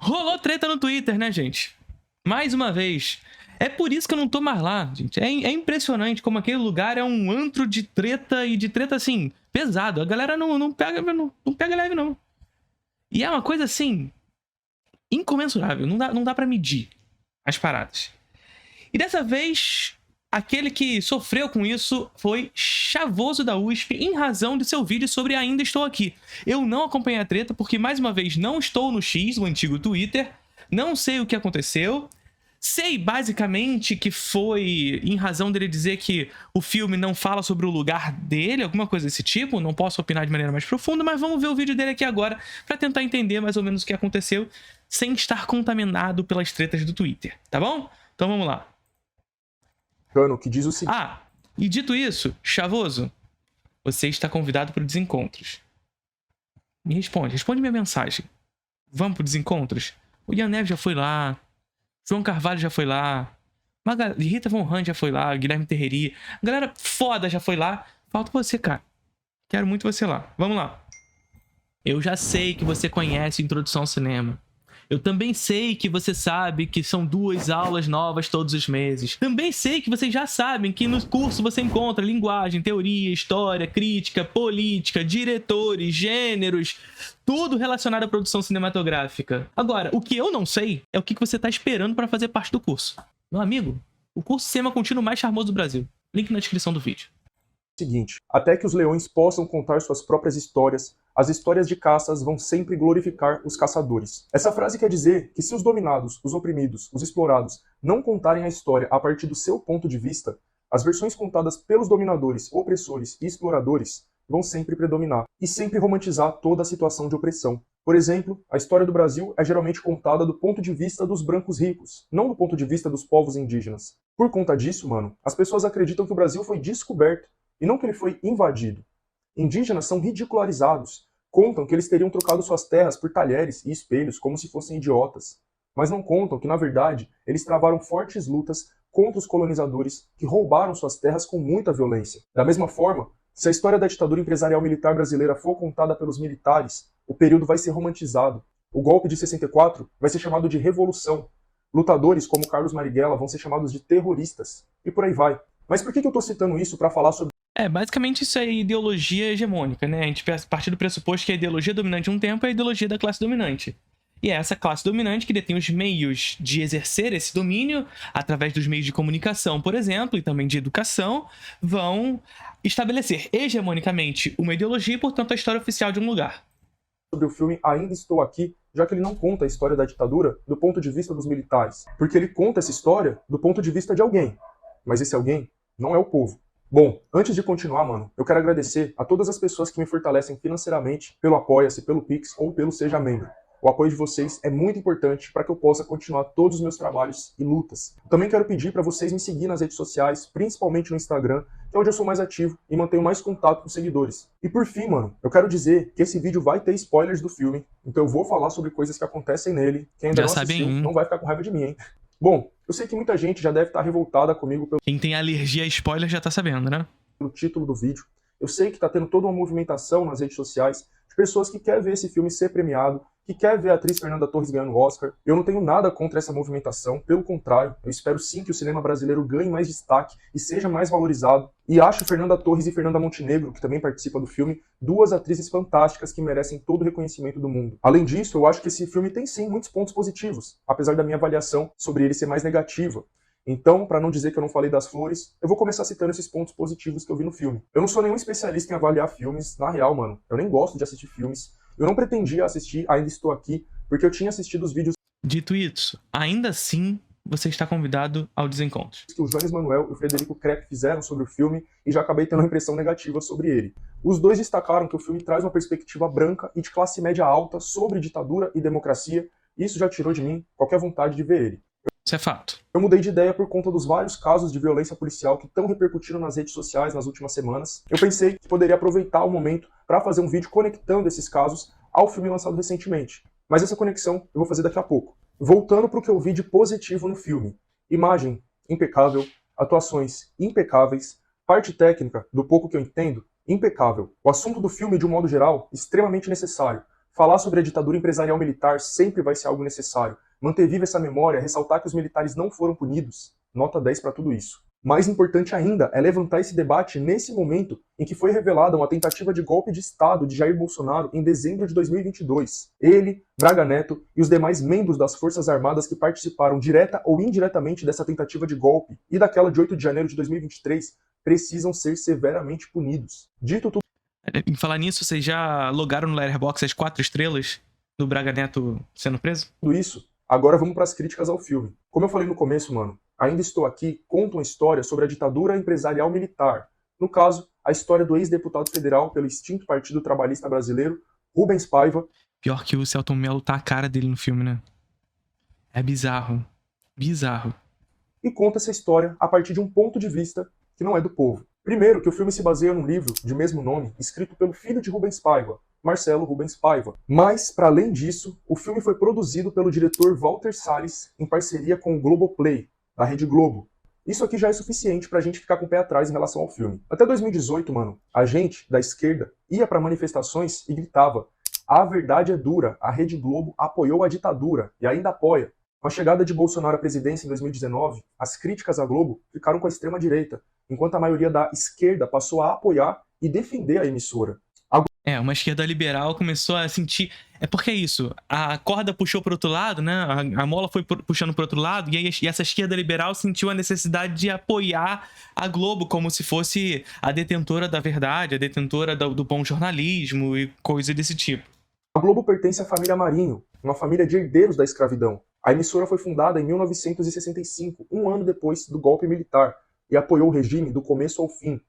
Rolou treta no Twitter, né, gente? Mais uma vez. É por isso que eu não tô mais lá, gente. É impressionante como aquele lugar é um antro de treta e de treta, assim, pesado. A galera não pega leve, não. E é uma coisa, assim, incomensurável. Não dá pra medir as paradas. E dessa vez, aquele que sofreu com isso foi Chavoso da USP, em razão de seu vídeo sobre Ainda Estou Aqui. Eu não acompanhei a treta porque, mais uma vez, não estou no X, o antigo Twitter. Não sei o que aconteceu. Sei, basicamente, que foi em razão dele dizer que o filme não fala sobre o lugar dele, alguma coisa desse tipo. Não posso opinar de maneira mais profunda, mas vamos ver o vídeo dele aqui agora pra tentar entender mais ou menos o que aconteceu sem estar contaminado pelas tretas do Twitter, tá bom? Então vamos lá. Que diz o seguinte... Ah, e dito isso, Chavoso, você está convidado para o Desencontros. Me responde minha mensagem. Vamos pro Desencontros? O Ian Neves já foi lá, João Carvalho já foi lá, Rita Von Hunt já foi lá, Guilherme Terreri, a galera foda já foi lá. Falta você, cara. Quero muito você lá. Vamos lá. Eu já sei que você conhece Introdução ao Cinema. Eu também sei que você sabe que são 2 aulas novas todos os meses. Também sei que vocês já sabem que no curso você encontra linguagem, teoria, história, crítica, política, diretores, gêneros, tudo relacionado à produção cinematográfica. Agora, o que eu não sei é o que você está esperando para fazer parte do curso. Meu amigo, o curso Cinema Contínuo mais charmoso do Brasil. Link na descrição do vídeo. Seguinte, até que os leões possam contar suas próprias histórias, as histórias de caças vão sempre glorificar os caçadores. Essa frase quer dizer que se os dominados, os oprimidos, os explorados não contarem a história a partir do seu ponto de vista, as versões contadas pelos dominadores, opressores e exploradores vão sempre predominar e sempre romantizar toda a situação de opressão. Por exemplo, a história do Brasil é geralmente contada do ponto de vista dos brancos ricos, não do ponto de vista dos povos indígenas. Por conta disso, mano, as pessoas acreditam que o Brasil foi descoberto e não que ele foi invadido. Indígenas são ridicularizados, contam que eles teriam trocado suas terras por talheres e espelhos como se fossem idiotas, mas não contam que, na verdade, eles travaram fortes lutas contra os colonizadores que roubaram suas terras com muita violência. Da mesma forma, se a história da ditadura empresarial militar brasileira for contada pelos militares, o período vai ser romantizado. O golpe de 64 vai ser chamado de revolução. Lutadores como Carlos Marighella vão ser chamados de terroristas. E por aí vai. Mas por que eu estou citando isso para falar sobre... Basicamente isso é ideologia hegemônica, né? A gente parte do pressuposto que a ideologia dominante um tempo é a ideologia da classe dominante. E é essa classe dominante que detém os meios de exercer esse domínio, através dos meios de comunicação, por exemplo, e também de educação, vão estabelecer hegemonicamente uma ideologia e, portanto, a história oficial de um lugar. Sobre o filme Ainda Estou Aqui, já que ele não conta a história da ditadura do ponto de vista dos militares, porque ele conta essa história do ponto de vista de alguém, mas esse alguém não é o povo. Bom, antes de continuar, mano, eu quero agradecer a todas as pessoas que me fortalecem financeiramente pelo Apoia-se, pelo Pix ou pelo Seja Membro. O apoio de vocês é muito importante para que eu possa continuar todos os meus trabalhos e lutas. Também quero pedir para vocês me seguir nas redes sociais, principalmente no Instagram, que é onde eu sou mais ativo e mantenho mais contato com os seguidores. E por fim, mano, eu quero dizer que esse vídeo vai ter spoilers do filme, então eu vou falar sobre coisas que acontecem nele. Quem ainda não assistiu não vai ficar com raiva de mim, hein? Bom, eu sei que muita gente já deve estar revoltada comigo pelo... Quem tem alergia a spoiler já tá sabendo, né? ...pelo título do vídeo. Eu sei que tá tendo toda uma movimentação nas redes sociais de pessoas que querem ver esse filme ser premiado, que quer ver a atriz Fernanda Torres ganhando o Oscar. Eu não tenho nada contra essa movimentação, pelo contrário, eu espero sim que o cinema brasileiro ganhe mais destaque e seja mais valorizado. E acho Fernanda Torres e Fernanda Montenegro, que também participa do filme, 2 atrizes fantásticas que merecem todo o reconhecimento do mundo. Além disso, eu acho que esse filme tem sim muitos pontos positivos, apesar da minha avaliação sobre ele ser mais negativa. Então, para não dizer que eu não falei das flores, eu vou começar citando esses pontos positivos que eu vi no filme. Eu não sou nenhum especialista em avaliar filmes, na real, mano. Eu nem gosto de assistir filmes. Eu não pretendia assistir Ainda Estou Aqui, porque eu tinha assistido os vídeos... Dito isso, ainda assim, você está convidado ao Desencontro. ...que o Jones Manuel e o Frederico Krepp fizeram sobre o filme e já acabei tendo uma impressão negativa sobre ele. Os dois destacaram que o filme traz uma perspectiva branca e de classe média alta sobre ditadura e democracia, e isso já tirou de mim qualquer vontade de ver ele. Isso é fato. Eu mudei de ideia por conta dos vários casos de violência policial que estão repercutindo nas redes sociais nas últimas semanas. Eu pensei que poderia aproveitar o momento para fazer um vídeo conectando esses casos ao filme lançado recentemente. Mas essa conexão eu vou fazer daqui a pouco. Voltando para o que eu vi de positivo no filme. Imagem impecável, atuações impecáveis, parte técnica, do pouco que eu entendo, impecável. O assunto do filme, de um modo geral, extremamente necessário. Falar sobre a ditadura empresarial militar sempre vai ser algo necessário. Manter viva essa memória, ressaltar que os militares não foram punidos, nota 10 para tudo isso. Mais importante ainda é levantar esse debate nesse momento em que foi revelada uma tentativa de golpe de Estado de Jair Bolsonaro em dezembro de 2022. Ele, Braga Neto e os demais membros das Forças Armadas que participaram direta ou indiretamente dessa tentativa de golpe e daquela de 8 de janeiro de 2023 precisam ser severamente punidos. Dito tudo Em falar nisso, vocês já logaram no Letterboxd as 4 estrelas do Braga Neto sendo preso? isso, agora vamos para as críticas ao filme. Como eu falei no começo, mano, Ainda Estou Aqui conta uma história sobre a ditadura empresarial militar. No caso, a história do ex-deputado federal pelo extinto Partido Trabalhista Brasileiro, Rubens Paiva. Pior que o Selton Mello tá a cara dele no filme, né? É bizarro. Bizarro. E conta essa história a partir de um ponto de vista que não é do povo. Primeiro, que o filme se baseia num livro de mesmo nome, escrito pelo filho de Rubens Paiva, Marcelo Rubens Paiva. Mas, para além disso, o filme foi produzido pelo diretor Walter Salles em parceria com o Globoplay, da Rede Globo. Isso aqui já é suficiente pra gente ficar com o pé atrás em relação ao filme. Até 2018, mano, a gente, da esquerda, ia pra manifestações e gritava: a verdade é dura, a Rede Globo apoiou a ditadura e ainda apoia. Com a chegada de Bolsonaro à presidência em 2019, as críticas à Globo ficaram com a extrema-direita, enquanto a maioria da esquerda passou a apoiar e defender a emissora. Uma esquerda liberal começou a sentir... É porque é isso, a corda puxou pro outro lado, né? A mola foi puxando pro outro lado, e essa esquerda liberal sentiu a necessidade de apoiar a Globo como se fosse a detentora da verdade, a detentora do bom jornalismo e coisa desse tipo. A Globo pertence à família Marinho, uma família de herdeiros da escravidão. A emissora foi fundada em 1965, um ano depois do golpe militar, e apoiou o regime do começo ao fim.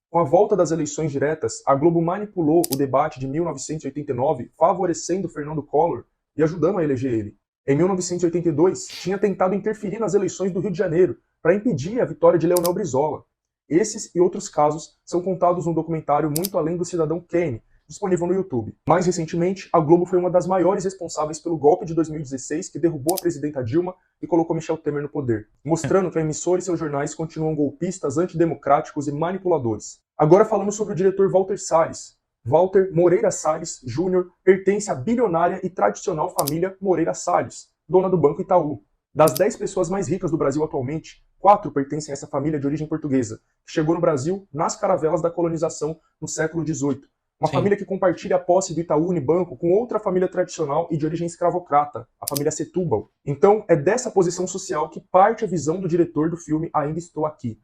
Com a volta das eleições diretas, a Globo manipulou o debate de 1989, favorecendo Fernando Collor e ajudando a eleger ele. Em 1982, tinha tentado interferir nas eleições do Rio de Janeiro para impedir a vitória de Leonel Brizola. Esses e outros casos são contados no documentário Muito Além do Cidadão Kane, disponível no YouTube. Mais recentemente, a Globo foi uma das maiores responsáveis pelo golpe de 2016 que derrubou a presidenta Dilma e colocou Michel Temer no poder, mostrando que a emissora e seus jornais continuam golpistas, antidemocráticos e manipuladores. Agora falamos sobre o diretor Walter Salles. Walter Moreira Salles Jr. pertence à bilionária e tradicional família Moreira Salles, dona do Banco Itaú. Das 10 pessoas mais ricas do Brasil atualmente, 4 pertencem a essa família de origem portuguesa, que chegou no Brasil nas caravelas da colonização no século XVIII. Uma família que compartilha a posse do Itaú Unibanco com outra família tradicional e de origem escravocrata, a família Setúbal. Então, é dessa posição social que parte a visão do diretor do filme Ainda Estou Aqui.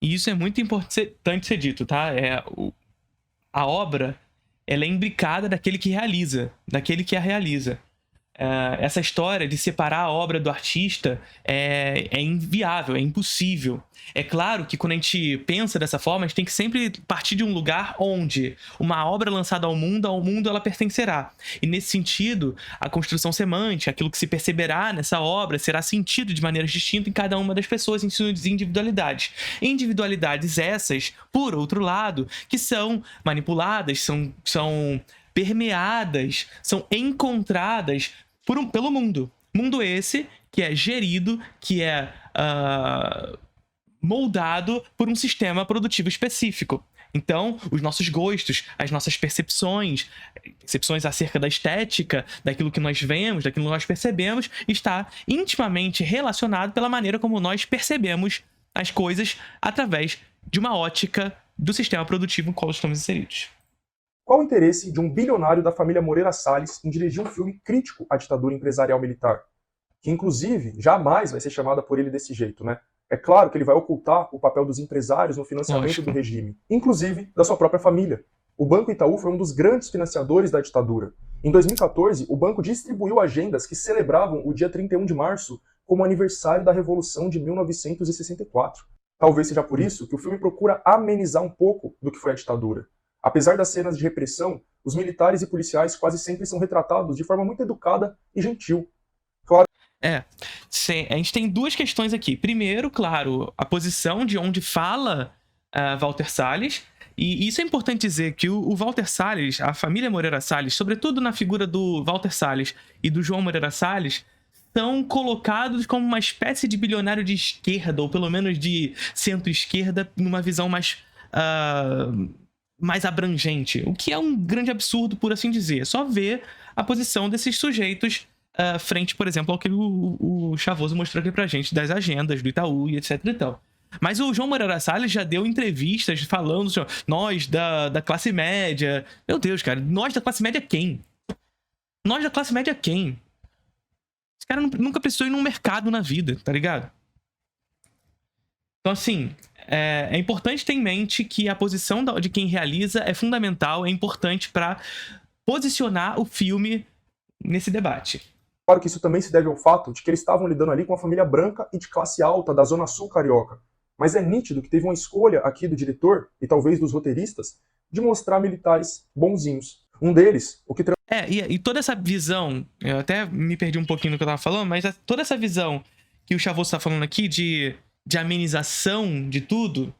E isso é muito importante ser dito, tá? A obra, ela é imbricada daquele que realiza, daquele que a realiza. Essa história de separar a obra do artista é inviável, é impossível. É claro que quando a gente pensa dessa forma, a gente tem que sempre partir de um lugar onde uma obra lançada ao mundo ela pertencerá. E nesse sentido, a construção semântica, aquilo que se perceberá nessa obra, será sentido de maneiras distintas em cada uma das pessoas em suas individualidades. Individualidades essas, por outro lado, que são manipuladas, são permeadas, são encontradas pelo mundo. Mundo esse que é gerido, que é moldado por um sistema produtivo específico. Então, os nossos gostos, as nossas percepções acerca da estética, daquilo que nós vemos, daquilo que nós percebemos, está intimamente relacionado pela maneira como nós percebemos as coisas através de uma ótica do sistema produtivo no qual estamos inseridos. Qual o interesse de um bilionário da família Moreira Salles em dirigir um filme crítico à ditadura empresarial militar? Que, inclusive, jamais vai ser chamada por ele desse jeito, né? É claro que ele vai ocultar o papel dos empresários no financiamento do regime, inclusive da sua própria família. O Banco Itaú foi um dos grandes financiadores da ditadura. Em 2014, o banco distribuiu agendas que celebravam o dia 31 de março como aniversário da Revolução de 1964. Talvez seja por isso que o filme procura amenizar um pouco do que foi a ditadura. Apesar das cenas de repressão, os militares e policiais quase sempre são retratados de forma muito educada e gentil. Claro. A gente tem duas questões aqui. Primeiro, claro, a posição de onde fala Walter Salles. E isso é importante dizer que o Walter Salles, a família Moreira Salles, sobretudo na figura do Walter Salles e do João Moreira Salles, são colocados como uma espécie de bilionário de esquerda, ou pelo menos de centro-esquerda, numa visão mais mais abrangente, o que é um grande absurdo, por assim dizer. É só ver a posição desses sujeitos frente, por exemplo, ao que o Chavoso mostrou aqui pra gente, das agendas do Itaú e etc e tal. Mas o João Moreira Salles já deu entrevistas falando, nós da classe média... Meu Deus, cara, nós da classe média quem? Nós da classe média quem? Esse cara nunca precisou ir num mercado na vida, tá ligado? Então, assim, é importante ter em mente que a posição de quem realiza é fundamental, é importante para posicionar o filme nesse debate. Claro que isso também se deve ao fato de que eles estavam lidando ali com uma família branca e de classe alta da Zona Sul carioca. Mas é nítido que teve uma escolha aqui do diretor, e talvez dos roteiristas, de mostrar militares bonzinhos. Um deles, o que... E toda essa visão, eu até me perdi um pouquinho no que eu tava falando, mas toda essa visão que o Chavoso tá falando aqui de amenização de tudo,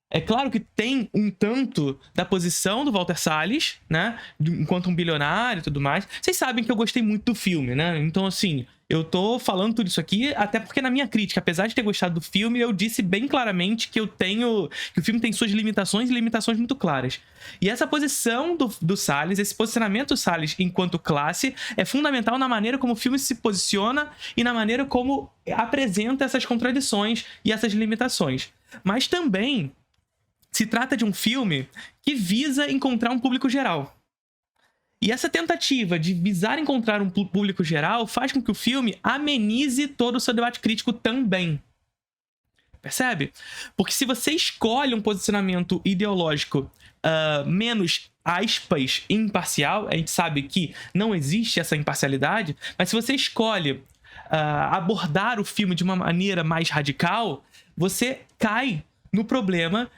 é claro que tem um tanto da posição do Walter Salles, né, enquanto um bilionário e tudo mais. Vocês sabem que eu gostei muito do filme, né, então assim, eu tô falando tudo isso aqui até porque na minha crítica, apesar de ter gostado do filme, eu disse bem claramente que que o filme tem suas limitações e limitações muito claras. E essa posição do Salles, esse posicionamento do Salles enquanto classe, é fundamental na maneira como o filme se posiciona e na maneira como apresenta essas contradições e essas limitações. Mas também se trata de um filme que visa encontrar um público geral. E essa tentativa de visar encontrar um público geral faz com que o filme amenize todo o seu debate crítico também. Percebe? Porque se você escolhe um posicionamento ideológico menos, aspas, imparcial, a gente sabe que não existe essa imparcialidade, mas se você escolhe abordar o filme de uma maneira mais radical, você cai no problema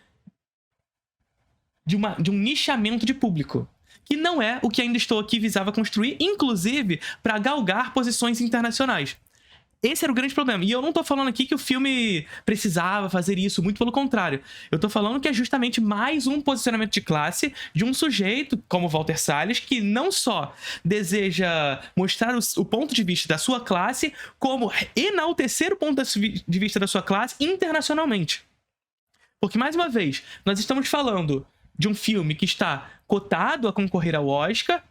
de um nichamento de público, que não é o que Ainda Estou Aqui visava construir, inclusive para galgar posições internacionais. Esse era o grande problema. E eu não tô falando aqui que o filme precisava fazer isso, muito pelo contrário. Eu tô falando que é justamente mais um posicionamento de classe de um sujeito como Walter Salles, que não só deseja mostrar o ponto de vista da sua classe, como enaltecer o ponto de vista da sua classe internacionalmente. Porque, mais uma vez, nós estamos falando de um filme que está cotado a concorrer ao Oscar,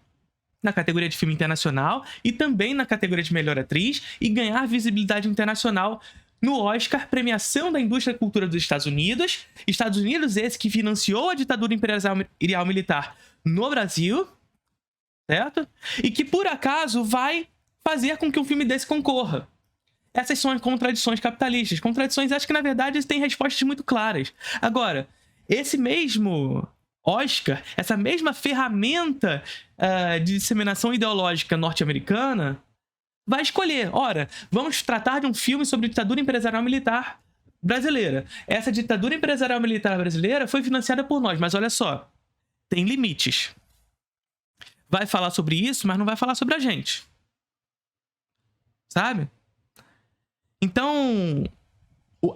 na categoria de filme internacional, e também na categoria de melhor atriz, e ganhar visibilidade internacional no Oscar, premiação da indústria da cultura dos Estados Unidos. Estados Unidos esse que financiou a ditadura imperial militar no Brasil, certo? E que, por acaso, vai fazer com que um filme desse concorra. Essas são as contradições capitalistas. Contradições, acho que, na verdade, têm respostas muito claras. Agora, esse mesmo Oscar, essa mesma ferramenta de disseminação ideológica norte-americana, vai escolher, ora, vamos tratar de um filme sobre ditadura empresarial militar brasileira. Essa ditadura empresarial militar brasileira foi financiada por nós, mas olha só, tem limites. Vai falar sobre isso, mas não vai falar sobre a gente. Sabe? Então,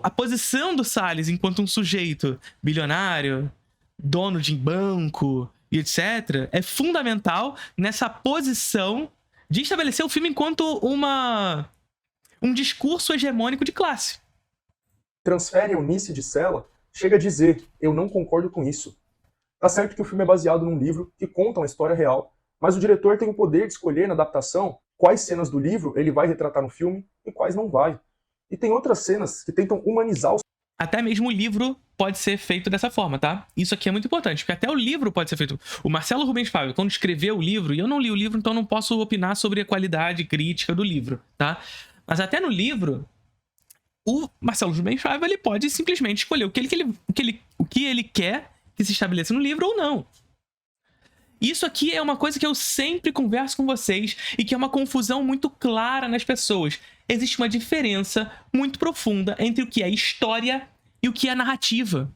a posição do Salles enquanto um sujeito bilionário, dono de banco e etc., é fundamental nessa posição de estabelecer o filme enquanto um discurso hegemônico de classe. Transfere Eunice de Sela, chega a dizer, eu não concordo com isso. Tá certo que o filme é baseado num livro que conta uma história real, mas o diretor tem o poder de escolher na adaptação quais cenas do livro ele vai retratar no filme e quais não vai. E tem outras cenas que tentam humanizar os... Até mesmo o livro pode ser feito dessa forma, tá? Isso aqui é muito importante, porque até o livro pode ser feito. O Marcelo Rubens Fábio, quando escreveu o livro, e eu não li o livro, então não posso opinar sobre a qualidade crítica do livro, tá? Mas até no livro, o Marcelo Rubens Fábio, ele pode simplesmente escolher o que ele quer que se estabeleça no livro ou não. Isso aqui é uma coisa que eu sempre converso com vocês e que é uma confusão muito clara nas pessoas. Existe uma diferença muito profunda entre o que é história e o que é narrativa.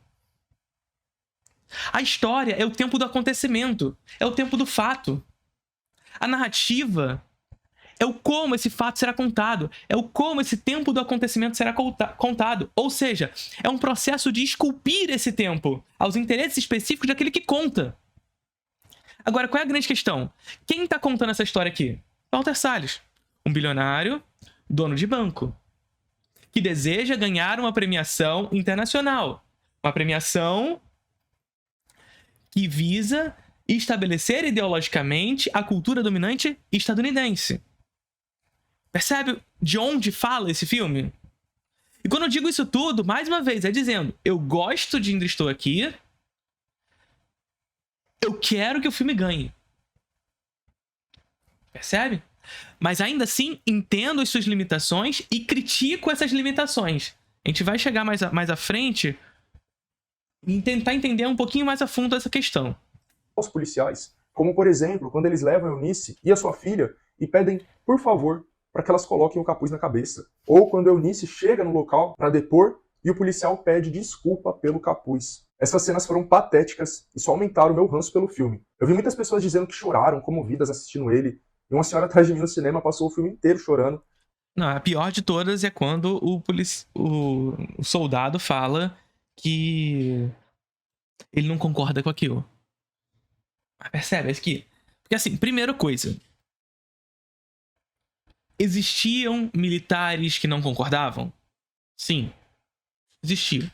A história é o tempo do acontecimento, é o tempo do fato. A narrativa é o como esse fato será contado, é o como esse tempo do acontecimento será contado. Ou seja, é um processo de esculpir esse tempo aos interesses específicos daquele que conta. Agora, qual é a grande questão? Quem está contando essa história aqui? Walter Salles, um bilionário, dono de banco, que deseja ganhar uma premiação internacional. Uma premiação que visa estabelecer ideologicamente a cultura dominante estadunidense. Percebe de onde fala esse filme? E quando eu digo isso tudo, mais uma vez, é dizendo, eu gosto de Ainda Estou Aqui, eu quero que o filme ganhe. Percebe? Mas ainda assim, entendo as suas limitações e critico essas limitações. A gente vai chegar mais à frente e tentar entender um pouquinho mais a fundo essa questão. Os policiais, como por exemplo, quando eles levam a Eunice e a sua filha e pedem, por favor, para que elas coloquem o capuz na cabeça. Ou quando a Eunice chega no local para depor e o policial pede desculpa pelo capuz. Essas cenas foram patéticas e só aumentaram o meu ranço pelo filme. Eu vi muitas pessoas dizendo que choraram comovidas assistindo ele, e uma senhora atrás de mim no cinema passou o filme inteiro chorando. Não, a pior de todas é quando o soldado fala que ele não concorda com aquilo. Percebe? Porque assim, primeira coisa. Existiam militares que não concordavam? Sim. Existiam.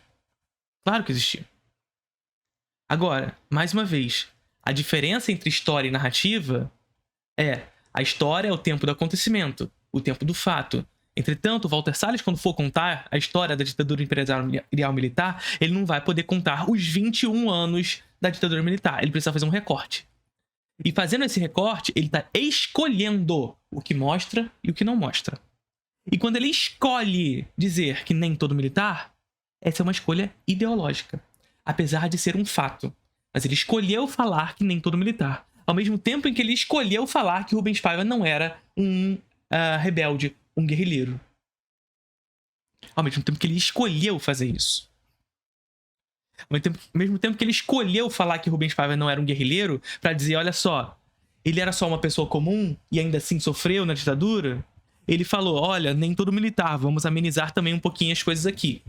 Claro que existiam. Agora, mais uma vez, a diferença entre história e narrativa é a história é o tempo do acontecimento, o tempo do fato. Entretanto, Walter Salles, quando for contar a história da ditadura imperial militar, ele não vai poder contar os 21 anos da ditadura militar. Ele precisa fazer um recorte. E fazendo esse recorte, ele está escolhendo o que mostra e o que não mostra. E quando ele escolhe dizer que nem todo militar, essa é uma escolha ideológica. Apesar de ser um fato. Mas ele escolheu falar que nem todo militar. Ao mesmo tempo em que ele escolheu falar que Rubens Paiva não era um rebelde, um guerrilheiro. Ao mesmo tempo que ele escolheu fazer isso. Ao mesmo tempo que ele escolheu falar que Rubens Paiva não era um guerrilheiro, pra dizer, olha só, ele era só uma pessoa comum e ainda assim sofreu na ditadura, ele falou, olha, nem todo militar, vamos amenizar também um pouquinho as coisas aqui.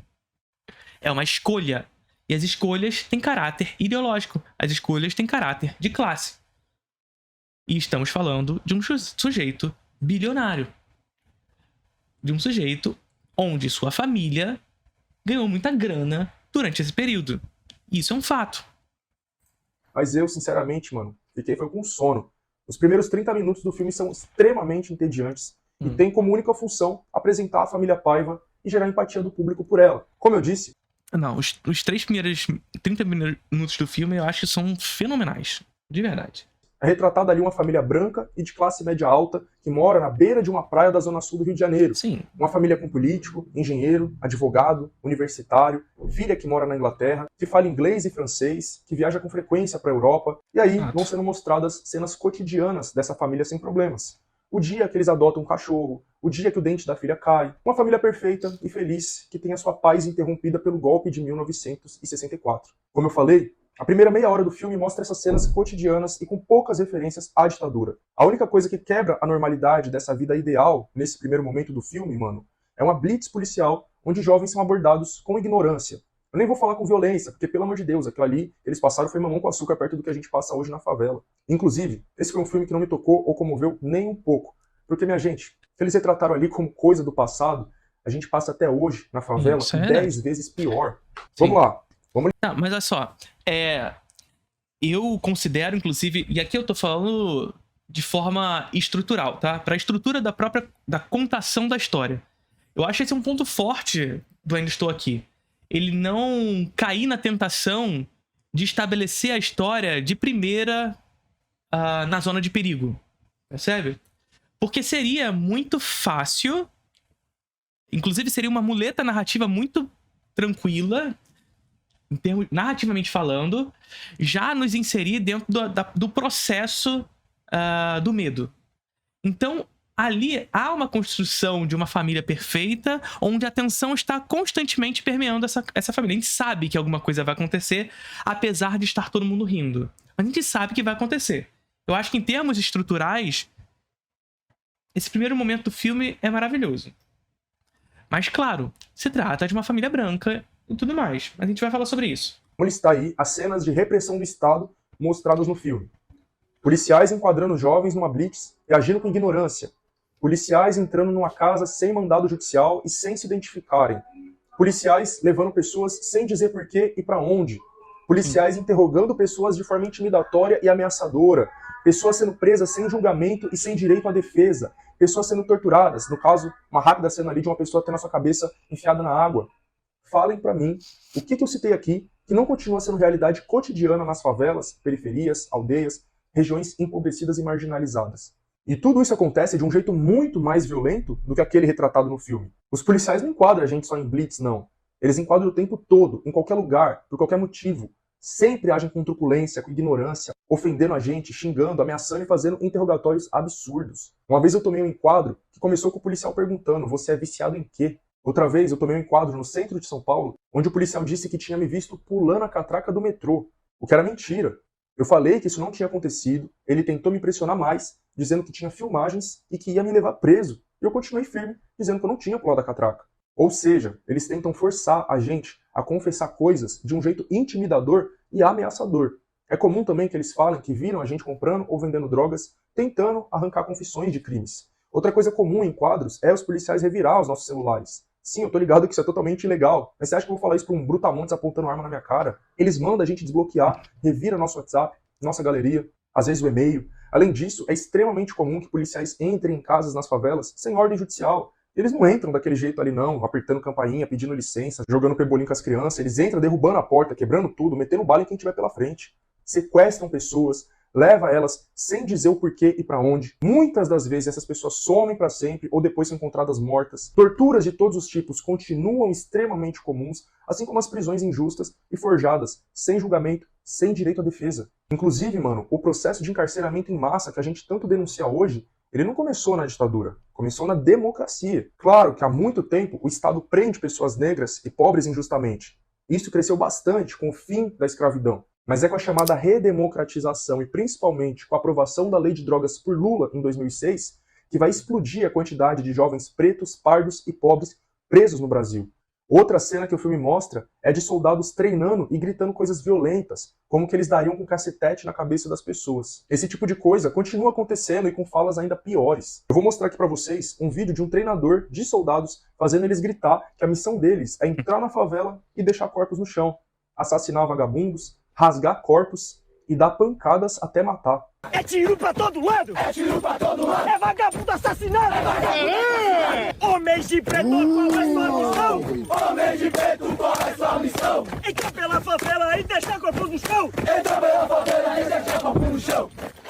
É uma escolha. E as escolhas têm caráter ideológico. As escolhas têm caráter de classe. E estamos falando de um sujeito bilionário. De um sujeito onde sua família ganhou muita grana durante esse período. Isso é um fato. Mas eu, sinceramente, mano, fiquei com sono. Os primeiros 30 minutos do filme são extremamente entediantes e tem como única função apresentar a família Paiva e gerar empatia do público por ela. Como eu disse... Não, os 3 primeiros 30 minutos do filme eu acho que são fenomenais. De verdade. É retratada ali uma família branca e de classe média alta que mora na beira de uma praia da zona sul do Rio de Janeiro. Sim. Uma família com político, engenheiro, advogado, universitário, filha que mora na Inglaterra, que fala inglês e francês, que viaja com frequência para a Europa. E aí vão sendo mostradas cenas cotidianas dessa família sem problemas. O dia que eles adotam um cachorro, o dia que o dente da filha cai. Uma família perfeita e feliz que tem a sua paz interrompida pelo golpe de 1964. Como eu falei, a primeira meia hora do filme mostra essas cenas cotidianas e com poucas referências à ditadura. A única coisa que quebra a normalidade dessa vida ideal, nesse primeiro momento do filme, mano, é uma blitz policial onde jovens são abordados com ignorância. Eu nem vou falar com violência, porque, pelo amor de Deus, aquilo ali eles passaram foi mamão com açúcar perto do que a gente passa hoje na favela. Inclusive, esse foi um filme que não me tocou ou comoveu nem um pouco. Porque, minha gente, que eles retrataram ali como coisa do passado, a gente passa até hoje na favela 10 vezes pior. Sim. Vamos lá. Não, mas olha só, eu considero, inclusive, e aqui eu tô falando de forma estrutural, tá? Pra estrutura da contação da história. Eu acho esse um ponto forte do Ainda Estou Aqui. Ele não cair na tentação de estabelecer a história de primeira na zona de perigo. Percebe? Porque seria muito fácil, inclusive seria uma muleta narrativa muito tranquila, narrativamente falando, já nos inserir dentro do processo do medo. Então, ali há uma construção de uma família perfeita, onde a tensão está constantemente permeando essa família. A gente sabe que alguma coisa vai acontecer, apesar de estar todo mundo rindo. A gente sabe que vai acontecer. Eu acho que em termos estruturais, esse primeiro momento do filme é maravilhoso. Mas, claro, se trata de uma família branca e tudo mais. Mas a gente vai falar sobre isso. Como está aí as cenas de repressão do Estado mostradas no filme. Policiais enquadrando jovens numa blitz e agindo com ignorância. Policiais entrando numa casa sem mandado judicial e sem se identificarem. Policiais levando pessoas sem dizer porquê e para onde. policiais interrogando pessoas de forma intimidatória e ameaçadora, pessoas sendo presas sem julgamento e sem direito à defesa, pessoas sendo torturadas, no caso, uma rápida cena ali de uma pessoa tendo a sua cabeça enfiada na água. Falem pra mim o que eu citei aqui que não continua sendo realidade cotidiana nas favelas, periferias, aldeias, regiões empobrecidas e marginalizadas. E tudo isso acontece de um jeito muito mais violento do que aquele retratado no filme. Os policiais não enquadram a gente só em blitz, não. Eles enquadram o tempo todo, em qualquer lugar, por qualquer motivo. Sempre agem com truculência, com ignorância, ofendendo a gente, xingando, ameaçando e fazendo interrogatórios absurdos. Uma vez eu tomei um enquadro que começou com o policial perguntando: "Você é viciado em quê?" Outra vez eu tomei um enquadro no centro de São Paulo, onde o policial disse que tinha me visto pulando a catraca do metrô, o que era mentira. Eu falei que isso não tinha acontecido, ele tentou me impressionar mais, dizendo que tinha filmagens e que ia me levar preso. E eu continuei firme, dizendo que eu não tinha pulado a catraca. Ou seja, eles tentam forçar a gente a confessar coisas de um jeito intimidador e ameaçador. É comum também que eles falem que viram a gente comprando ou vendendo drogas, tentando arrancar confissões de crimes. Outra coisa comum em quadros é os policiais revirar os nossos celulares. Sim, eu tô ligado que isso é totalmente ilegal, mas você acha que eu vou falar isso pra um brutamontes apontando arma na minha cara? Eles mandam a gente desbloquear, revira nosso WhatsApp, nossa galeria, às vezes o e-mail. Além disso, é extremamente comum que policiais entrem em casas nas favelas sem ordem judicial. Eles não entram daquele jeito ali não, apertando campainha, pedindo licença, jogando pebolim com as crianças. Eles entram derrubando a porta, quebrando tudo, metendo bala em quem tiver pela frente. Sequestram pessoas, leva elas sem dizer o porquê e pra onde. Muitas das vezes essas pessoas somem pra sempre ou depois são encontradas mortas. Torturas de todos os tipos continuam extremamente comuns, assim como as prisões injustas e forjadas, sem julgamento, sem direito à defesa. Inclusive, mano, o processo de encarceramento em massa que a gente tanto denuncia hoje, ele não começou na ditadura, começou na democracia. Claro que há muito tempo o Estado prende pessoas negras e pobres injustamente. Isso cresceu bastante com o fim da escravidão. Mas é com a chamada redemocratização e principalmente com a aprovação da lei de drogas por Lula em 2006 que vai explodir a quantidade de jovens pretos, pardos e pobres presos no Brasil. Outra cena que o filme mostra é de soldados treinando e gritando coisas violentas, como que eles dariam com cacetete na cabeça das pessoas. Esse tipo de coisa continua acontecendo e com falas ainda piores. Eu vou mostrar aqui pra vocês um vídeo de um treinador de soldados fazendo eles gritar que a missão deles é entrar na favela e deixar corpos no chão, assassinar vagabundos, rasgar corpos e dar pancadas até matar. É tiro pra todo lado! É tiro pra todo lado! É vagabundo assassinado! É vagabundo assassinado! Homens de preto, qual é sua missão? Homens de preto, qual é sua missão? Entra pela favela e deixa corpos no chão! Entra pela favela e deixa corpos no chão!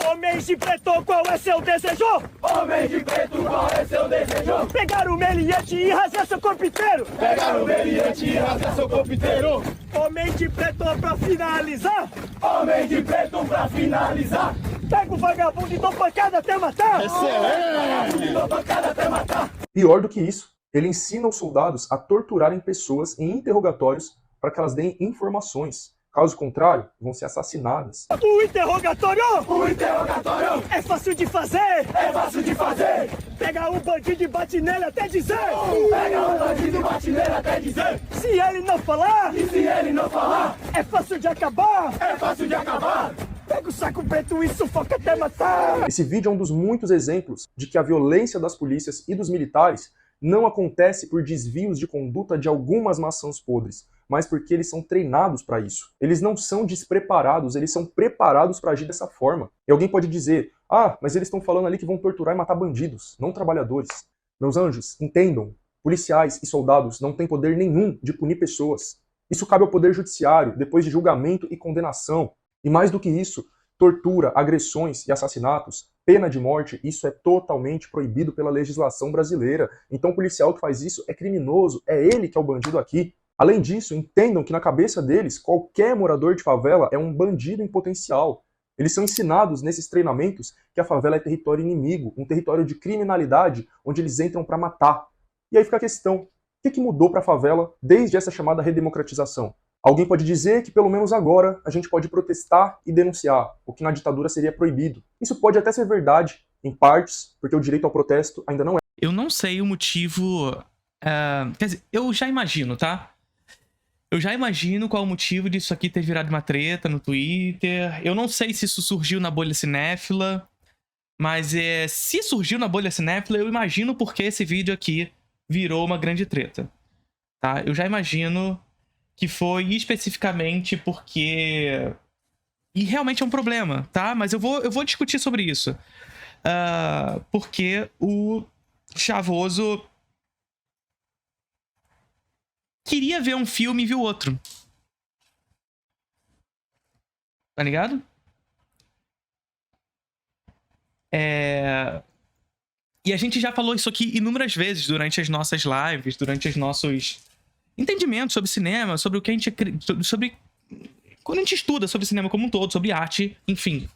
Homens de preto, qual é seu desejo? Homens de preto, qual é seu desejo? Pegar o meliante e rasgar seu corpo inteiro! Pegar o meliante e rasgar seu corpo inteiro! Homem de preto pra finalizar! Homem de preto pra finalizar! Pega o vagabundo e dou pancada até matar! Excelente! Dou pancada até matar! Pior do que isso, ele ensina os soldados a torturarem pessoas em interrogatórios para que elas deem informações. Caso contrário, vão ser assassinadas. O interrogatório! O interrogatório! É fácil de fazer! É fácil de fazer! Pega o bandido e bate nele até dizer! Pega o bandido e bate nele até dizer! Se ele não falar! E se ele não falar! É fácil de acabar! É fácil de acabar! Pega o saco preto e sufoca até matar! Esse vídeo é um dos muitos exemplos de que a violência das polícias e dos militares não acontece por desvios de conduta de algumas maçãs podres, mas porque eles são treinados para isso. Eles não são despreparados, eles são preparados para agir dessa forma. E alguém pode dizer: "Ah, mas eles estão falando ali que vão torturar e matar bandidos, não trabalhadores." Meus anjos, entendam, policiais e soldados não têm poder nenhum de punir pessoas. Isso cabe ao poder judiciário, depois de julgamento e condenação. E mais do que isso, tortura, agressões e assassinatos, pena de morte, isso é totalmente proibido pela legislação brasileira. Então o policial que faz isso é criminoso, é ele que é o bandido aqui. Além disso, entendam que na cabeça deles, qualquer morador de favela é um bandido em potencial. Eles são ensinados nesses treinamentos que a favela é território inimigo, um território de criminalidade, onde eles entram para matar. E aí fica a questão, o que mudou para a favela desde essa chamada redemocratização? Alguém pode dizer que pelo menos agora a gente pode protestar e denunciar, o que na ditadura seria proibido. Isso pode até ser verdade, em partes, porque o direito ao protesto ainda não é. Eu não sei o motivo... quer dizer, eu já imagino, tá? Eu já imagino qual o motivo disso aqui ter virado uma treta no Twitter. Eu não sei se isso surgiu na bolha cinéfila, mas se surgiu na bolha cinéfila, eu imagino porque esse vídeo aqui virou uma grande treta. Tá? Eu já imagino que foi especificamente porque... E realmente é um problema, tá? Mas eu vou discutir sobre isso. Porque o Chavoso queria ver um filme e viu outro. Tá ligado? E a gente já falou isso aqui inúmeras vezes durante as nossas lives, durante os nossos entendimentos sobre cinema, sobre o que a gente... sobre... Quando a gente estuda sobre cinema como um todo, sobre arte, enfim.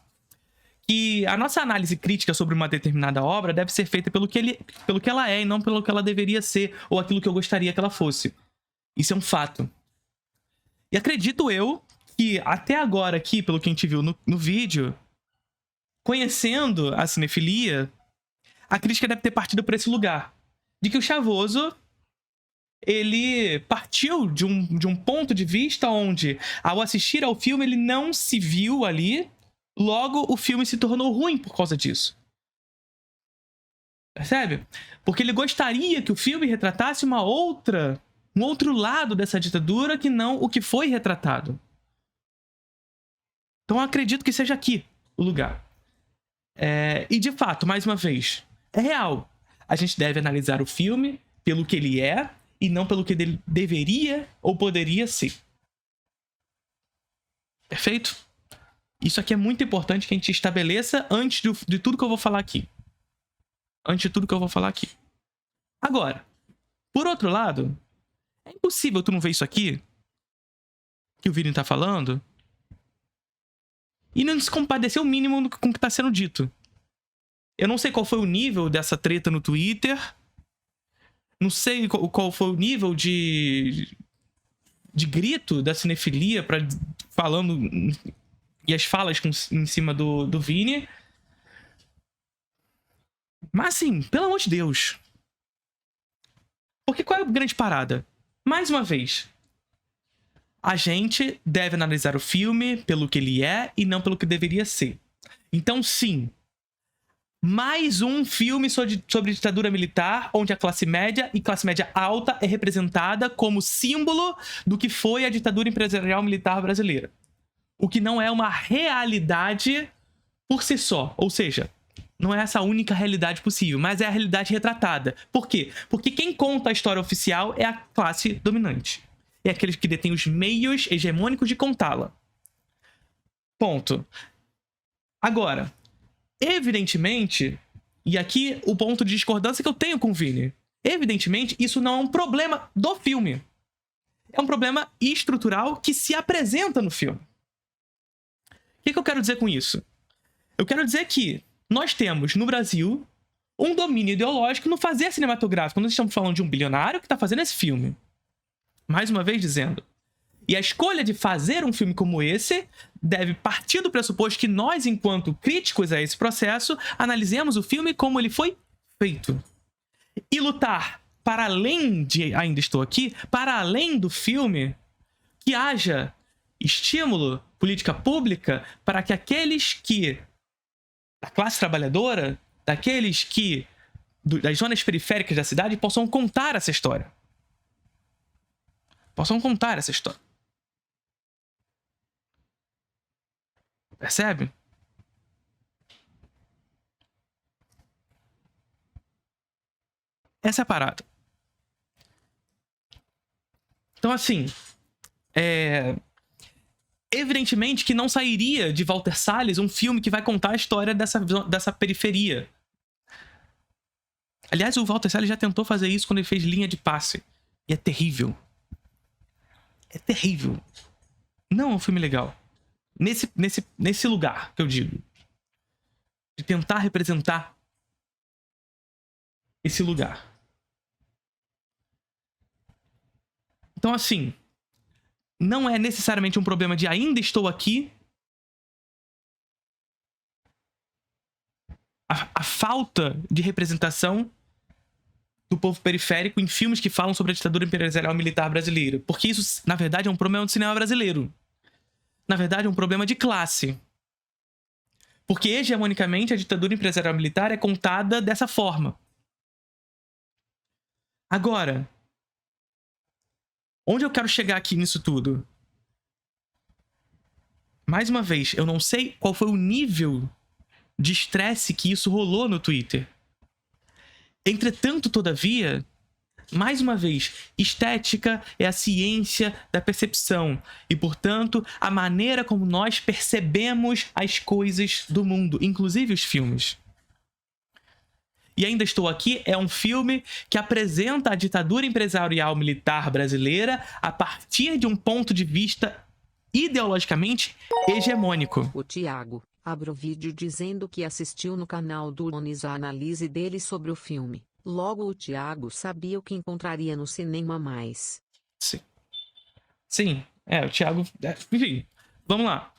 Que a nossa análise crítica sobre uma determinada obra deve ser feita pelo que ela é e não pelo que ela deveria ser, ou aquilo que eu gostaria que ela fosse. Isso é um fato. E acredito eu que até agora aqui, pelo que a gente viu no vídeo, conhecendo a cinefilia, a crítica deve ter partido por esse lugar. De que o Chavoso, ele partiu de um ponto de vista onde, ao assistir ao filme, ele não se viu ali, logo o filme se tornou ruim por causa disso. Percebe? Porque ele gostaria que o filme retratasse um outro lado dessa ditadura que não o que foi retratado. Então eu acredito que seja aqui o lugar. E de fato, mais uma vez, é real. A gente deve analisar o filme pelo que ele é e não pelo que ele deveria ou poderia ser. Perfeito? Isso aqui é muito importante que a gente estabeleça antes de tudo que eu vou falar aqui. Antes de tudo que eu vou falar aqui. Agora, por outro lado, é impossível tu não ver isso aqui que o Vini tá falando e não se compadecer o mínimo com o que tá sendo dito. Eu não sei qual foi o nível dessa treta no Twitter. Não sei qual foi o nível de grito da cinefilia falando... E as falas em cima do Vini. Mas assim, pelo amor de Deus. Porque qual é a grande parada? Mais uma vez, a gente deve analisar o filme pelo que ele é e não pelo que deveria ser. Então sim, mais um filme sobre ditadura militar, onde a classe média e classe média alta é representada como símbolo do que foi a ditadura empresarial militar brasileira. O que não é uma realidade por si só. Ou seja, não é essa a única realidade possível, mas é a realidade retratada. Por quê? Porque quem conta a história oficial é a classe dominante. É aqueles que detêm os meios hegemônicos de contá-la. Ponto. Agora, evidentemente, e aqui o ponto de discordância que eu tenho com o Vini, evidentemente, isso não é um problema do filme. É um problema estrutural que se apresenta no filme. O que eu quero dizer com isso? Eu quero dizer que nós temos, no Brasil, um domínio ideológico no fazer cinematográfico. Nós estamos falando de um bilionário que está fazendo esse filme. Mais uma vez dizendo. E a escolha de fazer um filme como esse deve partir do pressuposto que nós, enquanto críticos a esse processo, analisemos o filme como ele foi feito. E lutar para além de Ainda Estou Aqui, para além do filme, que haja estímulo, política pública, para que aqueles que, da classe trabalhadora, daqueles que, das zonas periféricas da cidade, possam contar essa história. Possam contar essa história. Percebe? Essa é a parada. Então, assim, evidentemente que não sairia de Walter Salles um filme que vai contar a história dessa periferia. Aliás, o Walter Salles já tentou fazer isso quando ele fez Linha de Passe. E é terrível. É terrível. Não é um filme legal. Nesse lugar que eu digo. De tentar representar esse lugar. Então, assim, não é necessariamente um problema de Ainda Estou Aqui. A falta de representação do povo periférico em filmes que falam sobre a ditadura empresarial militar brasileira. Porque isso, na verdade, é um problema do cinema brasileiro. Na verdade, é um problema de classe. Porque, hegemonicamente, a ditadura empresarial militar é contada dessa forma. Agora, Onde eu quero chegar aqui nisso tudo? Mais uma vez, eu não sei qual foi o nível de estresse que isso rolou no Twitter. Entretanto, todavia, mais uma vez, estética é a ciência da percepção e, portanto, a maneira como nós percebemos as coisas do mundo, inclusive os filmes. E Ainda Estou Aqui é um filme que apresenta a ditadura empresarial militar brasileira a partir de um ponto de vista ideologicamente hegemônico. O Thiago abre o vídeo dizendo que assistiu no canal do Nunes a análise dele sobre o filme. Logo o Thiago sabia o que encontraria no cinema mais. Sim, o Thiago... Enfim, vamos lá.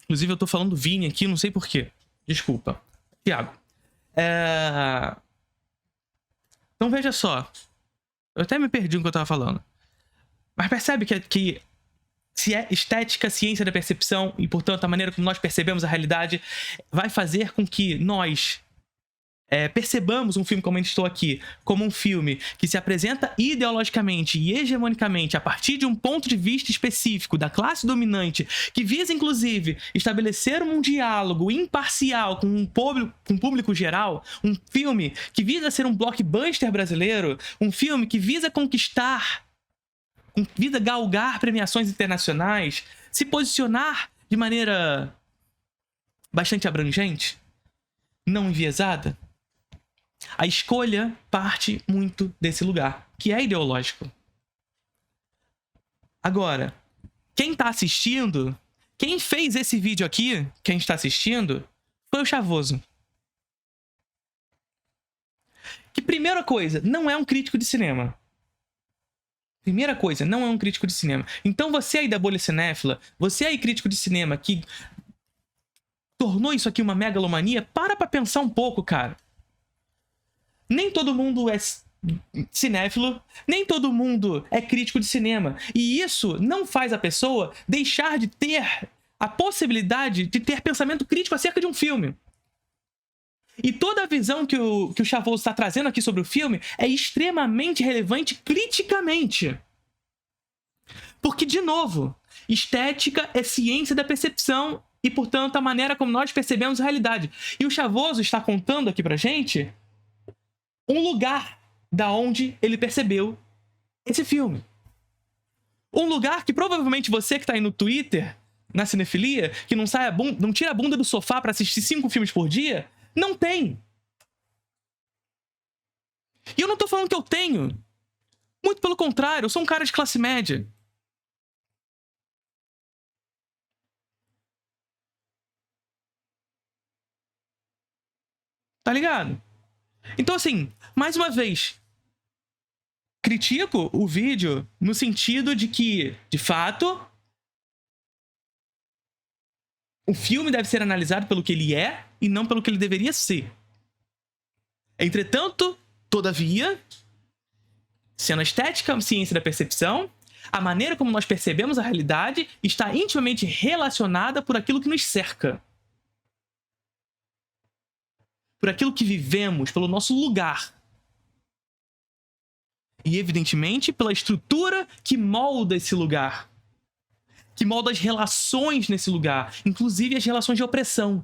Inclusive eu tô falando Vini aqui, não sei porquê. Desculpa. Thiago. Então veja só. Eu até me perdi no que eu tava falando. Mas percebe que se é estética, ciência da percepção e, portanto, a maneira como nós percebemos a realidade vai fazer com que nós percebamos um filme como Ainda Estou Aqui como um filme que se apresenta ideologicamente e hegemonicamente a partir de um ponto de vista específico da classe dominante, que visa, inclusive, estabelecer um diálogo imparcial com um público geral, um filme que visa ser um blockbuster brasileiro, um filme que visa conquistar, visa galgar premiações internacionais, se posicionar de maneira bastante abrangente, não enviesada. A escolha parte muito desse lugar, que é ideológico. Agora, quem tá assistindo, quem fez esse vídeo aqui, que a gente tá assistindo, foi o Chavoso. Que, primeira coisa, não é um crítico de cinema. Primeira coisa, não é um crítico de cinema. Então você aí da bolha cinéfila, você aí crítico de cinema que tornou isso aqui uma megalomania, para pra pensar um pouco, cara. Nem todo mundo é cinéfilo, nem todo mundo é crítico de cinema. E isso não faz a pessoa deixar de ter a possibilidade de ter pensamento crítico acerca de um filme. E toda a visão que o Chavoso está trazendo aqui sobre o filme é extremamente relevante criticamente. Porque, de novo, estética é ciência da percepção e, portanto, a maneira como nós percebemos a realidade. E o Chavoso está contando aqui pra gente um lugar da onde ele percebeu esse filme. Um lugar que provavelmente você que tá aí no Twitter, na cinefilia, que não tira a bunda do sofá pra assistir 5 filmes por dia, não tem. E eu não tô falando que eu tenho. Muito pelo contrário, eu sou um cara de classe média. Tá ligado? Então, assim, mais uma vez, critico o vídeo no sentido de que, de fato, o filme deve ser analisado pelo que ele é e não pelo que ele deveria ser. Entretanto, todavia, sendo a estética a ciência da percepção, a maneira como nós percebemos a realidade está intimamente relacionada por aquilo que nos cerca. Por aquilo que vivemos, pelo nosso lugar. E, evidentemente, pela estrutura que molda esse lugar. Que molda as relações nesse lugar, inclusive as relações de opressão.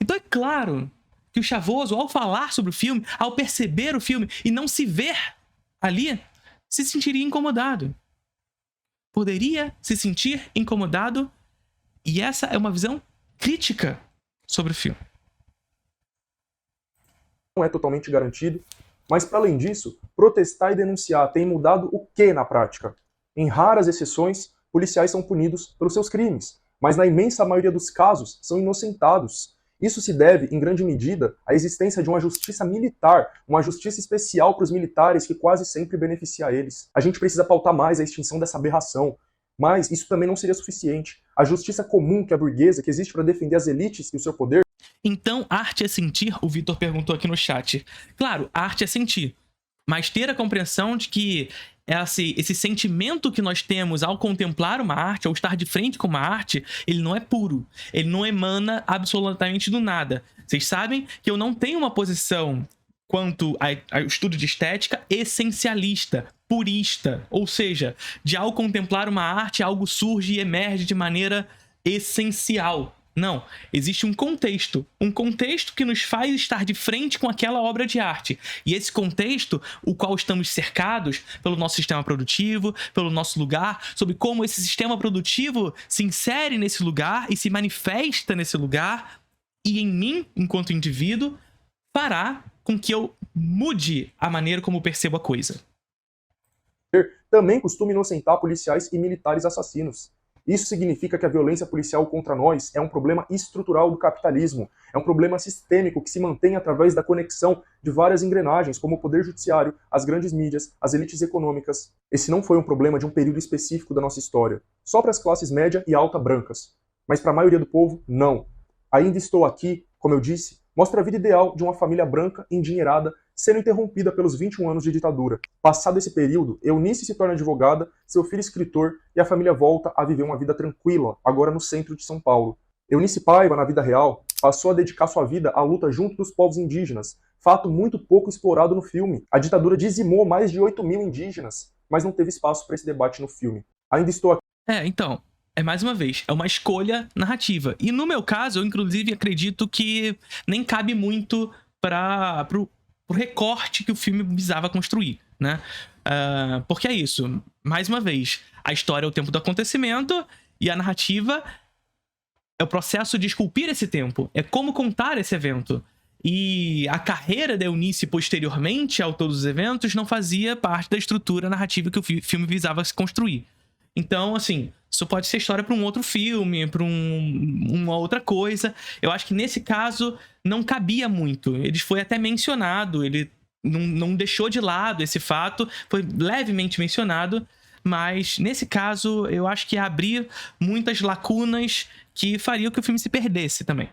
Então é claro que o Chavoso, ao falar sobre o filme, ao perceber o filme e não se ver ali, se sentiria incomodado. Poderia se sentir incomodado, e essa é uma visão crítica sobre o filme. Não é totalmente garantido, mas para além disso, protestar e denunciar tem mudado o que na prática? Em raras exceções, policiais são punidos pelos seus crimes, mas na imensa maioria dos casos são inocentados. Isso se deve, em grande medida, à existência de uma justiça militar, uma justiça especial para os militares que quase sempre beneficia eles. A gente precisa pautar mais a extinção dessa aberração, mas isso também não seria suficiente. A justiça comum, que é a burguesa, que existe para defender as elites e o seu poder... Então, arte é sentir? O Vitor perguntou aqui no chat. Claro, arte é sentir, mas ter a compreensão de que esse sentimento que nós temos ao contemplar uma arte, ao estar de frente com uma arte, ele não é puro. Ele não emana absolutamente do nada. Vocês sabem que eu não tenho uma posição quanto ao estudo de estética, essencialista, purista. Ou seja, de ao contemplar uma arte, algo surge e emerge de maneira essencial. Não, existe um contexto que nos faz estar de frente com aquela obra de arte. E esse contexto, o qual estamos cercados pelo nosso sistema produtivo, pelo nosso lugar, sobre como esse sistema produtivo se insere nesse lugar e se manifesta nesse lugar, e em mim, enquanto indivíduo, fará com que eu mude a maneira como percebo a coisa. Também costuma inocentar policiais e militares assassinos. Isso significa que a violência policial contra nós é um problema estrutural do capitalismo, é um problema sistêmico que se mantém através da conexão de várias engrenagens, como o poder judiciário, as grandes mídias, as elites econômicas. Esse não foi um problema de um período específico da nossa história, só para as classes média e alta brancas. Mas para a maioria do povo, não. Ainda estou aqui, como eu disse, mostra a vida ideal de uma família branca endinheirada sendo interrompida pelos 21 anos de ditadura. Passado esse período, Eunice se torna advogada, seu filho escritor e a família volta a viver uma vida tranquila, agora no centro de São Paulo. Eunice Paiva, na vida real, passou a dedicar sua vida à luta junto dos povos indígenas, fato muito pouco explorado no filme. A ditadura dizimou mais de 8.000 indígenas, mas não teve espaço para esse debate no filme. Ainda estou aqui. Então, mais uma vez, é uma escolha narrativa. E no meu caso, eu inclusive acredito que nem cabe muito pro recorte que o filme visava construir, né? Porque é isso. Mais uma vez, a história é o tempo do acontecimento e a narrativa é o processo de esculpir esse tempo. É como contar esse evento. E a carreira da Eunice posteriormente a todos os eventos não fazia parte da estrutura narrativa que o filme visava se construir. Então, assim, isso pode ser história para um outro filme, para uma outra coisa. Eu acho que nesse caso não cabia muito. Ele foi até mencionado, ele não deixou de lado esse fato, foi levemente mencionado, mas nesse caso eu acho que abrir muitas lacunas que fariam que o filme se perdesse também.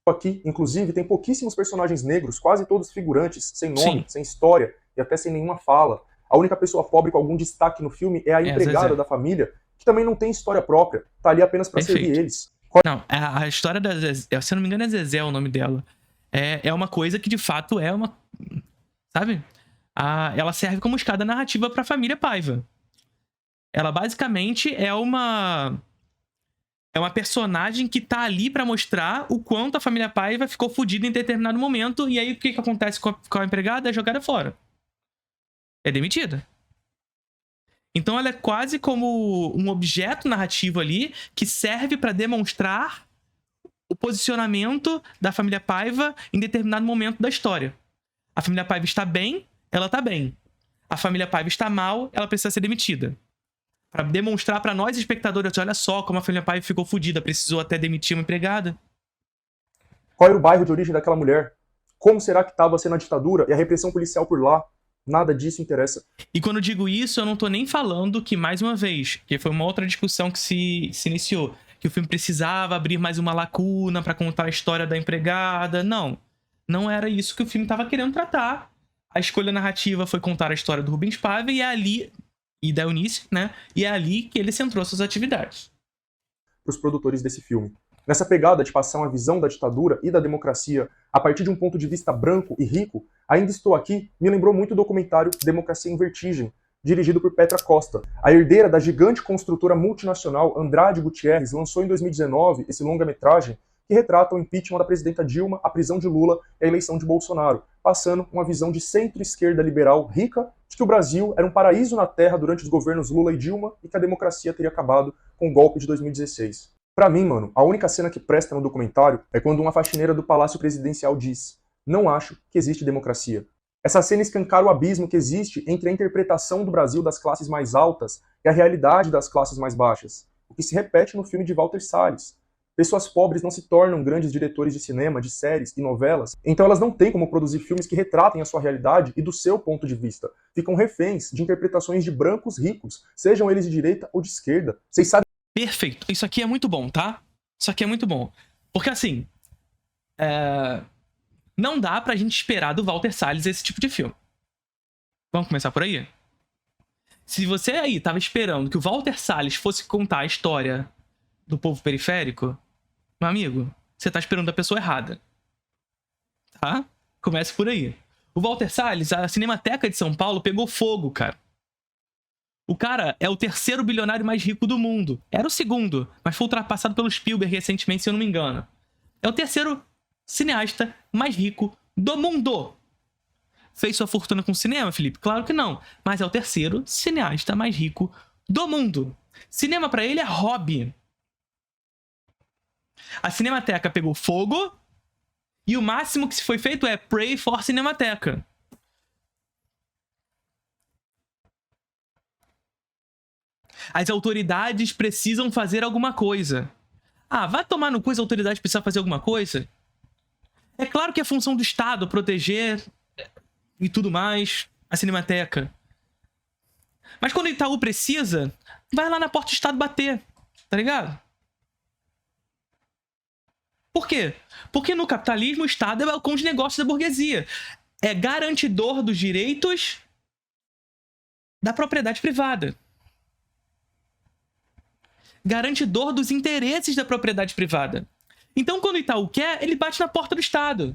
Aqui, inclusive, tem pouquíssimos personagens negros, quase todos figurantes, sem nome, sem história e até sem nenhuma fala. A única pessoa pobre com algum destaque no filme é a empregada da família, que também não tem história própria, tá ali apenas pra servir eles. Não, a história da Zezé, se eu não me engano é Zezé o nome dela, é uma coisa que de fato é uma... Sabe? Ela serve como escada narrativa pra família Paiva. Ela basicamente é uma personagem que tá ali pra mostrar o quanto a família Paiva ficou fodida em determinado momento, e aí o que acontece com a empregada? É jogada fora. É demitida. Então ela é quase como um objeto narrativo ali que serve para demonstrar o posicionamento da família Paiva em determinado momento da história. A família Paiva está bem, ela está bem. A família Paiva está mal, ela precisa ser demitida. Para demonstrar para nós espectadores, olha só como a família Paiva ficou fodida, precisou até demitir uma empregada. Qual era o bairro de origem daquela mulher? Como será que estava sendo a ditadura e a repressão policial por lá? Nada disso interessa. E quando eu digo isso, eu não tô nem falando que, mais uma vez, que foi uma outra discussão que se iniciou, que o filme precisava abrir mais uma lacuna pra contar a história da empregada. Não era isso que o filme tava querendo tratar. A escolha narrativa foi contar a história do Rubens Paiva e da Eunice, né? E é ali que ele centrou suas atividades. Os produtores desse filme. Nessa pegada de passar uma visão da ditadura e da democracia a partir de um ponto de vista branco e rico, Ainda Estou Aqui me lembrou muito o documentário Democracia em Vertigem, dirigido por Petra Costa. A herdeira da gigante construtora multinacional Andrade Gutierrez lançou em 2019 esse longa-metragem que retrata o impeachment da presidenta Dilma, a prisão de Lula e a eleição de Bolsonaro, passando uma visão de centro-esquerda liberal rica de que o Brasil era um paraíso na terra durante os governos Lula e Dilma e que a democracia teria acabado com o golpe de 2016. Pra mim, mano, a única cena que presta no documentário é quando uma faxineira do Palácio Presidencial diz: "Não acho que existe democracia." Essa cena escancara o abismo que existe entre a interpretação do Brasil das classes mais altas e a realidade das classes mais baixas, o que se repete no filme de Walter Salles. Pessoas pobres não se tornam grandes diretores de cinema, de séries e novelas, então elas não têm como produzir filmes que retratem a sua realidade e do seu ponto de vista. Ficam reféns de interpretações de brancos ricos, sejam eles de direita ou de esquerda. Vocês sabem... Perfeito. Isso aqui é muito bom, tá? Isso aqui é muito bom. Porque assim... Não dá pra gente esperar do Walter Salles esse tipo de filme. Vamos começar por aí? Se você aí tava esperando que o Walter Salles fosse contar a história do povo periférico, meu amigo, você tá esperando a pessoa errada. Tá? Comece por aí. O Walter Salles, a Cinemateca de São Paulo, pegou fogo, cara. O cara é o terceiro bilionário mais rico do mundo. Era o segundo, mas foi ultrapassado pelo Spielberg recentemente, se eu não me engano. É o terceiro cineasta mais rico do mundo. Fez sua fortuna com cinema, Felipe? Claro que não. Mas é o terceiro cineasta mais rico do mundo. Cinema pra ele é hobby. A Cinemateca pegou fogo e o máximo que se foi feito é Pray for Cinemateca. As autoridades precisam fazer alguma coisa. Ah, vai tomar no cu, as autoridades precisam fazer alguma coisa? É claro que é função do Estado proteger e tudo mais a Cinemateca. Mas quando o Itaú precisa, vai lá na porta do Estado bater, tá ligado? Por quê? Porque no capitalismo o Estado é o balcão de negócios da burguesia. É garantidor dos direitos da propriedade privada. Garantidor dos interesses da propriedade privada. Então, quando o Itaú quer, ele bate na porta do Estado.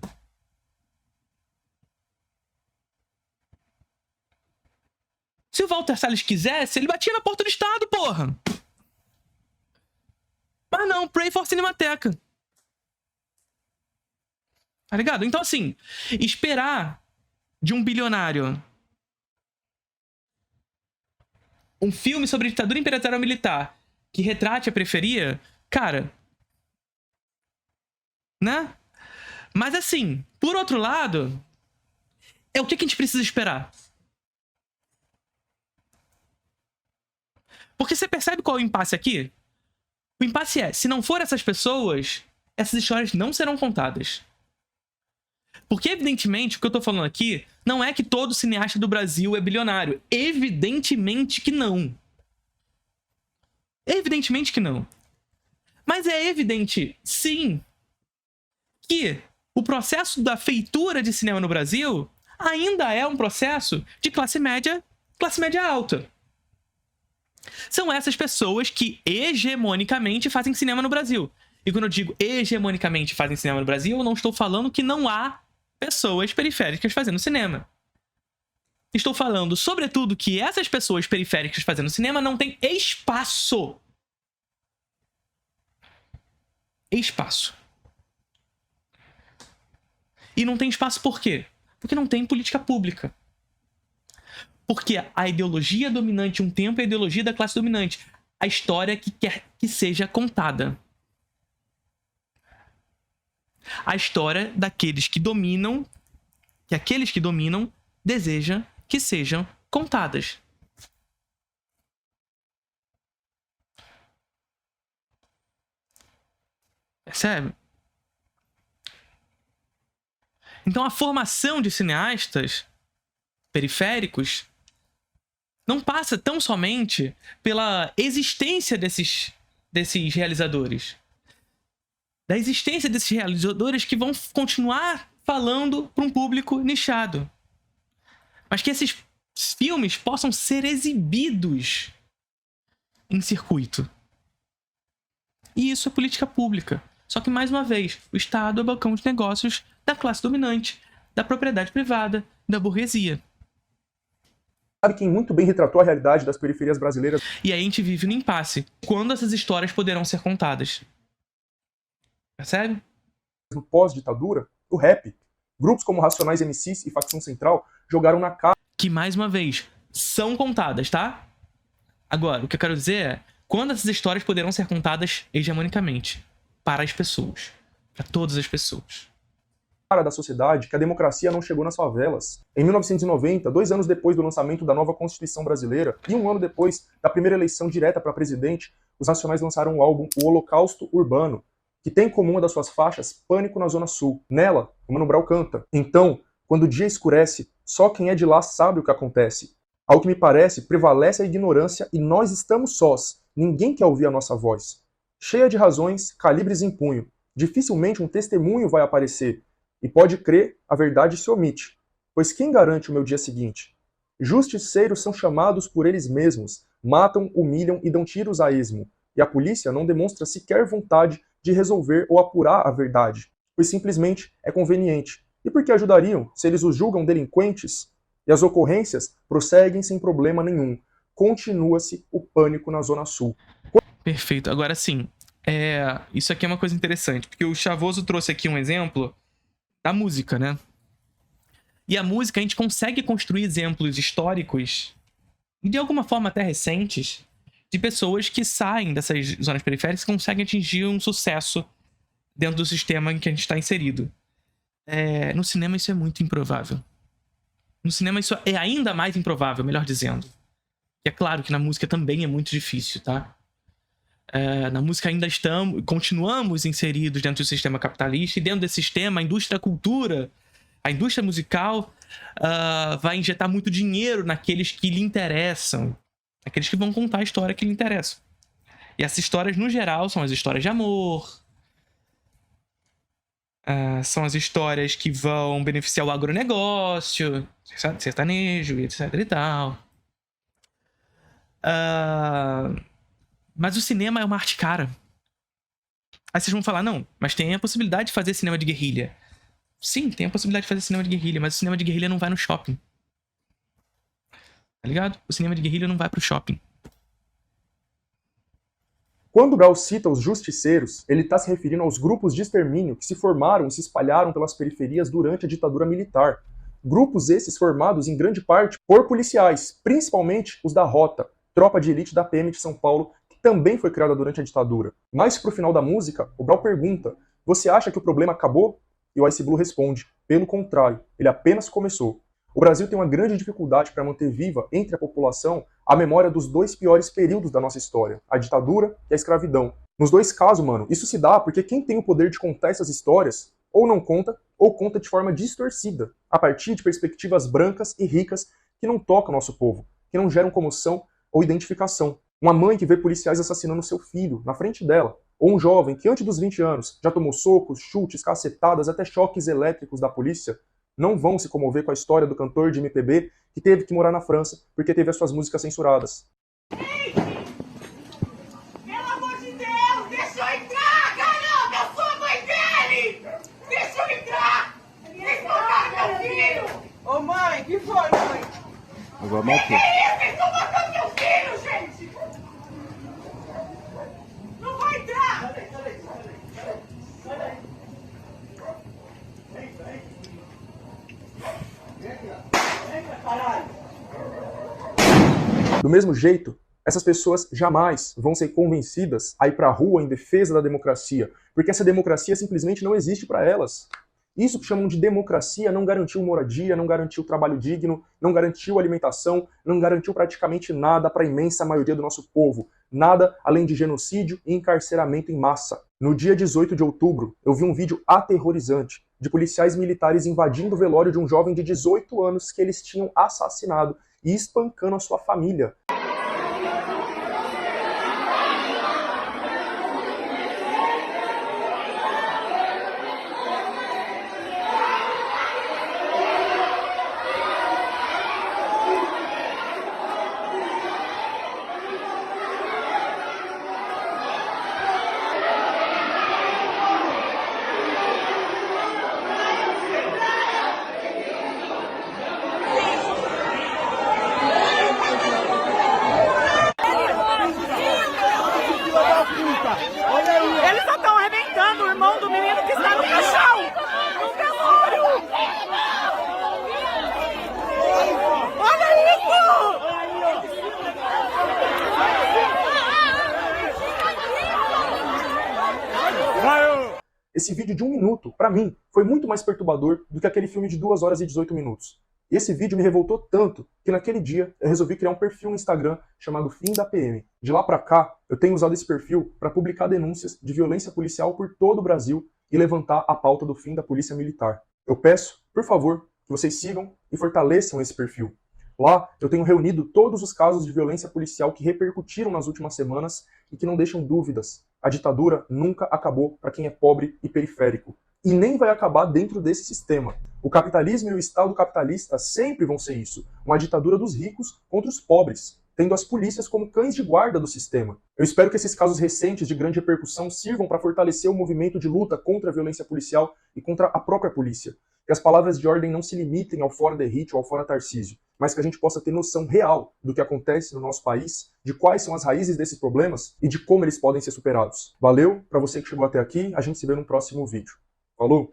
Se o Walter Salles quisesse, ele batia na porta do Estado, porra! Mas não, Pray for Cinemateca. Tá ligado? Então, assim, esperar de um bilionário um filme sobre ditadura imperatorial militar que retrate a periferia, cara, né? Mas, assim, por outro lado, é o que a gente precisa esperar. Porque você percebe qual é o impasse aqui? O impasse é, se não for essas pessoas, essas histórias não serão contadas. Porque, evidentemente, o que eu tô falando aqui não é que todo cineasta do Brasil é bilionário. Evidentemente que não. Evidentemente que não. Mas é evidente, sim, que o processo da feitura de cinema no Brasil ainda é um processo de classe média alta. São essas pessoas que hegemonicamente fazem cinema no Brasil. E quando eu digo hegemonicamente fazem cinema no Brasil, eu não estou falando que não há pessoas periféricas fazendo cinema. Estou falando, sobretudo, que essas pessoas periféricas fazendo cinema não têm espaço. Espaço. E não tem espaço por quê? Porque não tem política pública. Porque a ideologia dominante um tempo é a ideologia da classe dominante. A história que quer que seja contada. A história daqueles que dominam, que aqueles que dominam desejam que sejam contadas. Percebe? Então a formação de cineastas periféricos não passa tão somente pela existência desses realizadores. Da existência desses realizadores que vão continuar falando para um público nichado. Mas que esses filmes possam ser exibidos em circuito. E isso é política pública. Só que, mais uma vez, o Estado é o balcão de negócios da classe dominante, da propriedade privada, da burguesia. Sabe quem muito bem retratou a realidade das periferias brasileiras? E aí a gente vive no impasse. Quando essas histórias poderão ser contadas? Percebe? No pós-ditadura, o rap. Grupos como Racionais MCs e Facção Central jogaram na cara. Que, mais uma vez, são contadas, tá? Agora, o que eu quero dizer é, quando essas histórias poderão ser contadas hegemonicamente, para as pessoas, para todas as pessoas. Da sociedade que a democracia não chegou nas favelas. Em 1990, 2 anos depois do lançamento da nova Constituição brasileira e 1 ano depois da primeira eleição direta para presidente, os Racionais lançaram o álbum O Holocausto Urbano, que tem como uma das suas faixas Pânico na Zona Sul. Nela, o Mano Brown canta: então, quando o dia escurece, só quem é de lá sabe o que acontece. Ao que me parece, prevalece a ignorância e nós estamos sós. Ninguém quer ouvir a nossa voz. Cheia de razões, calibres em punho. Dificilmente um testemunho vai aparecer. E pode crer, a verdade se omite. Pois quem garante o meu dia seguinte? Justiceiros são chamados por eles mesmos. Matam, humilham e dão tiros a esmo. E a polícia não demonstra sequer vontade de resolver ou apurar a verdade. Pois simplesmente é conveniente. E por que ajudariam se eles os julgam delinquentes? E as ocorrências prosseguem sem problema nenhum. Continua-se o pânico na Zona Sul. Perfeito. Agora sim, isso aqui é uma coisa interessante, porque o Chavoso trouxe aqui um exemplo da música, né? E a música, a gente consegue construir exemplos históricos, e de alguma forma até recentes, de pessoas que saem dessas zonas periféricas e conseguem atingir um sucesso dentro do sistema em que a gente está inserido. No cinema isso é muito improvável. No cinema isso é ainda mais improvável, melhor dizendo. E é claro que na música também é muito difícil, tá? Na música ainda continuamos inseridos dentro do sistema capitalista, e dentro desse sistema, a indústria da cultura, a indústria musical, vai injetar muito dinheiro naqueles que lhe interessam, aqueles que vão contar a história que lhe interessa. E essas histórias, no geral, são as histórias de amor, são as histórias que vão beneficiar o agronegócio, sertanejo, etc e tal. Mas o cinema é uma arte cara. Aí vocês vão falar, não, mas tem a possibilidade de fazer cinema de guerrilha. Sim, tem a possibilidade de fazer cinema de guerrilha, mas o cinema de guerrilha não vai no shopping. Tá ligado? O cinema de guerrilha não vai pro shopping. Quando Brau cita os justiceiros, ele está se referindo aos grupos de extermínio que se formaram e se espalharam pelas periferias durante a ditadura militar. Grupos esses formados em grande parte por policiais, principalmente os da Rota, tropa de elite da PM de São Paulo, que também foi criada durante a ditadura. Mais pro final da música, o Brau pergunta: você acha que o problema acabou? E o Ice Blue responde: pelo contrário, ele apenas começou. O Brasil tem uma grande dificuldade para manter viva entre a população a memória dos dois piores períodos da nossa história, a ditadura e a escravidão. Nos dois casos, mano, isso se dá porque quem tem o poder de contar essas histórias ou não conta, ou conta de forma distorcida, a partir de perspectivas brancas e ricas que não tocam nosso povo, que não geram comoção ou identificação. Uma mãe que vê policiais assassinando seu filho na frente dela, ou um jovem que antes dos 20 anos já tomou socos, chutes, cacetadas, até choques elétricos da polícia, não vão se comover com a história do cantor de MPB que teve que morar na França porque teve as suas músicas censuradas. Ei! Pelo amor de Deus, deixa eu entrar, caramba! Eu sou a mãe dele! Deixa eu entrar! Vocês mataram meu filho! Ô mãe, que foi, mãe? Agora Que matou. é isso? Vocês estão matando meu filho, gente! Não vai entrar! Do mesmo jeito, essas pessoas jamais vão ser convencidas a ir pra rua em defesa da democracia, porque essa democracia simplesmente não existe para elas. Isso que chamam de democracia não garantiu moradia, não garantiu trabalho digno, não garantiu alimentação, não garantiu praticamente nada para a imensa maioria do nosso povo. Nada além de genocídio e encarceramento em massa. No dia 18 de outubro, eu vi um vídeo aterrorizante de policiais militares invadindo o velório de um jovem de 18 anos que eles tinham assassinado e espancando a sua família. Eles só estão arrebentando o irmão do menino que está no caixão! No velório! Olha isso! Esse vídeo de 1 minuto, pra mim, foi muito mais perturbador do que aquele filme de 2 horas e 18 minutos. E esse vídeo me revoltou tanto que naquele dia eu resolvi criar um perfil no Instagram chamado Fim da PM. De lá pra cá, eu tenho usado esse perfil para publicar denúncias de violência policial por todo o Brasil e levantar a pauta do fim da polícia militar. Eu peço, por favor, que vocês sigam e fortaleçam esse perfil. Lá eu tenho reunido todos os casos de violência policial que repercutiram nas últimas semanas e que não deixam dúvidas. A ditadura nunca acabou para quem é pobre e periférico. E nem vai acabar dentro desse sistema. O capitalismo e o Estado capitalista sempre vão ser isso. Uma ditadura dos ricos contra os pobres, tendo as polícias como cães de guarda do sistema. Eu espero que esses casos recentes de grande repercussão sirvam para fortalecer o movimento de luta contra a violência policial e contra a própria polícia. que as palavras de ordem não se limitem ao Fora Derrite ou ao Fora Tarcísio, mas que a gente possa ter noção real do que acontece no nosso país, de quais são as raízes desses problemas e de como eles podem ser superados. Valeu, para você que chegou até aqui, a gente se vê no próximo vídeo. Falou!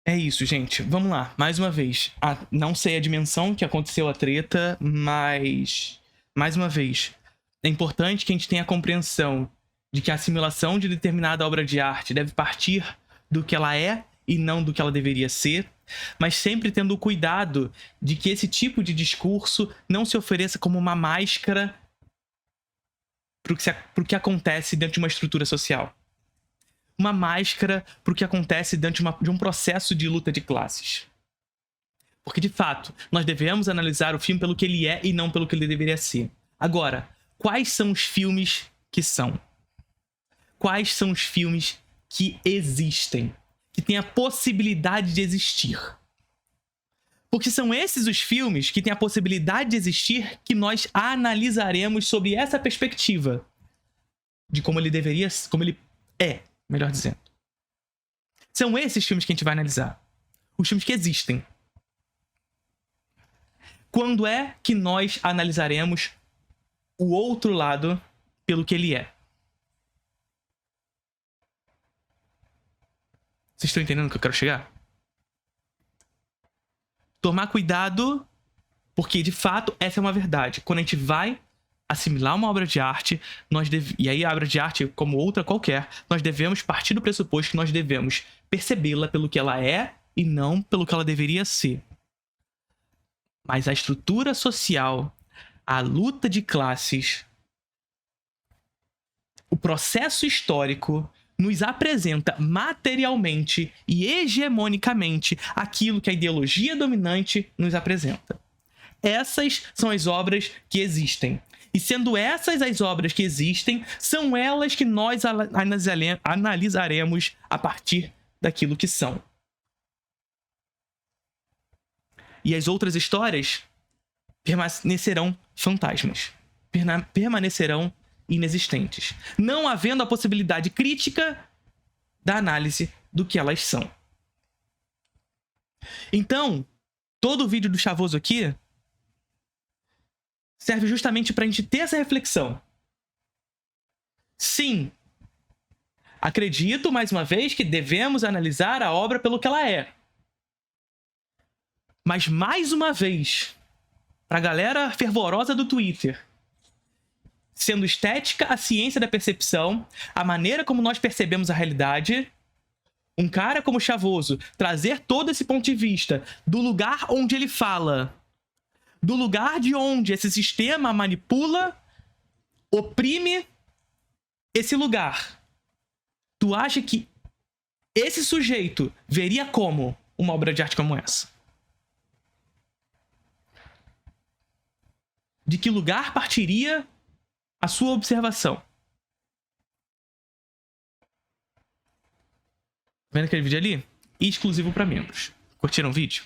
É isso, gente. Vamos lá. Mais uma vez. Não sei a dimensão que aconteceu a treta, mas... Mais uma vez. É importante que a gente tenha a compreensão de que a assimilação de determinada obra de arte deve partir do que ela é e não do que ela deveria ser, mas sempre tendo o cuidado de que esse tipo de discurso não se ofereça como uma máscara para o que acontece dentro de uma estrutura social. Uma máscara para o que acontece dentro de um processo de luta de classes. Porque, de fato, nós devemos analisar o filme pelo que ele é e não pelo que ele deveria ser. Agora, quais são os filmes que são? Quais são os filmes que existem? Que têm a possibilidade de existir? Porque são esses os filmes que têm a possibilidade de existir que nós analisaremos sobre essa perspectiva de como ele deveria, como ele é. Melhor dizendo. São esses filmes que a gente vai analisar. Os filmes que existem. Quando é que nós analisaremos o outro lado pelo que ele é? Vocês estão entendendo o que eu quero chegar? Tomar cuidado, porque de fato essa é uma verdade. Quando a gente vai assimilar uma obra de arte, e aí a obra de arte, como outra qualquer, nós devemos partir do pressuposto que nós devemos percebê-la pelo que ela é e não pelo que ela deveria ser. Mas a estrutura social, a luta de classes, o processo histórico nos apresenta materialmente e hegemonicamente aquilo que a ideologia dominante nos apresenta. Essas são as obras que existem. E sendo essas as obras que existem, são elas que nós analisaremos a partir daquilo que são. E as outras histórias permanecerão fantasmas. Permanecerão inexistentes. Não havendo a possibilidade crítica da análise do que elas são. Então, todo o vídeo do Chavoso aqui serve justamente para a gente ter essa reflexão. Sim, acredito, mais uma vez, que devemos analisar a obra pelo que ela é. Mas, mais uma vez, para a galera fervorosa do Twitter, sendo estética a ciência da percepção, a maneira como nós percebemos a realidade, um cara como Chavoso trazer todo esse ponto de vista do lugar onde ele fala, do lugar de onde esse sistema manipula, oprime esse lugar. Tu acha que esse sujeito veria como uma obra de arte como essa? De que lugar partiria a sua observação? Vendo aquele vídeo ali? Exclusivo para membros. Curtiram o vídeo?